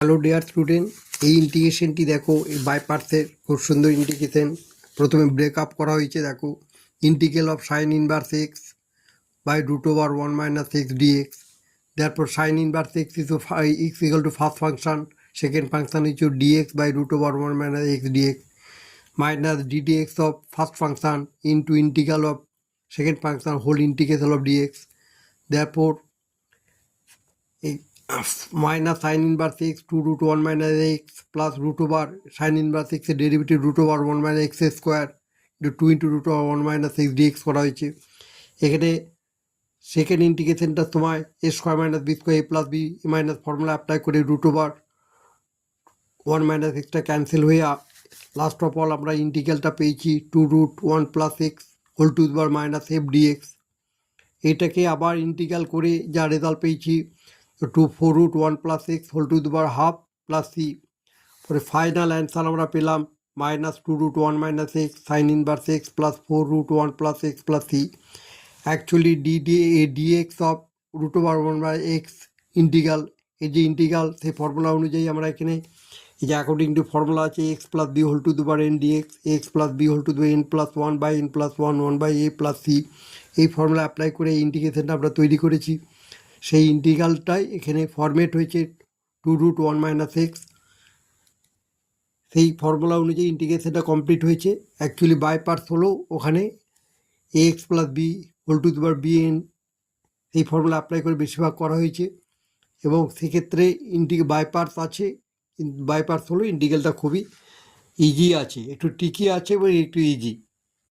Hello dear student, এই ইন্টিগ্রেশনটি দেখো, এই বাই পার্টসের খুব সুন্দর ইন্টিগ্রেশন। প্রথমে ব্রেকআপ করা হয়েছে, দেখো integral of sine inverse x by root over 1 - x dx। তারপর sine inverse x equal to first function, second function হচ্ছে dx by root over 1 - x dx minus d dx of first function into integral of second function whole integration of dx. তারপর এই minus sine inverse x to root 1 - x plus root over sine inverse এক্সের derivative root over 1 - x² into 2 into root over 1 - x dx করা হয়েছে। এখানে second ইন্টিগ্রেশনটার সময় a² - b² a plus B minus formula apply করে root over 1 - xটা cancel হয়ে last of all আমরা ইন্টিগ্রালটা পেয়েছি 2 root 1 + x whole to the power -f dx। এটাকে আবার ইন্টিগ্রাল করে যা রেজাল্ট পেয়েছি 4 root 1 + x whole to the power half plus C. পরে ফাইনাল অ্যান্সার আমরা পেলাম -2 root 1 - x sine inverse X plus 4 root 1 + x plus C. Actually DX of root over 1/x integral, এই যে ইন্টিগ্রাল সেই formula অনুযায়ী আমরা এখানে এই যে অ্যাকর্ডিং টু ফর্মুলা আছে x plus B whole to the power n dx, x plus B whole to the n plus 1/n+1 1/a plus C. এই ফর্মুলা অ্যাপ্লাই করে এই ইন্টিগ্রেশনটা আমরা তৈরি করেছি। সেই ইন্টিগ্রালটাই এখানে ফরম্যাট হয়েছে 2 রুট 1 - x। সেই ফর্মুলা অনুযায়ী ইন্টিগ্রেশনটা কমপ্লিট হয়েছে। অ্যাকচুয়ালি বাই পার্টস হলো ওখানে X plus B whole to the power bn, এই ফর্মুলা অ্যাপ্লাই করে বেশিরভাগ করা হয়েছে। এবং সেক্ষেত্রে বাই পার্টস আছে, বাই পার্টস হলো ইন্টিগ্রালটা খুবই ইজি আছে, একটু ট্রিকি আছে এবং একটু ইজি।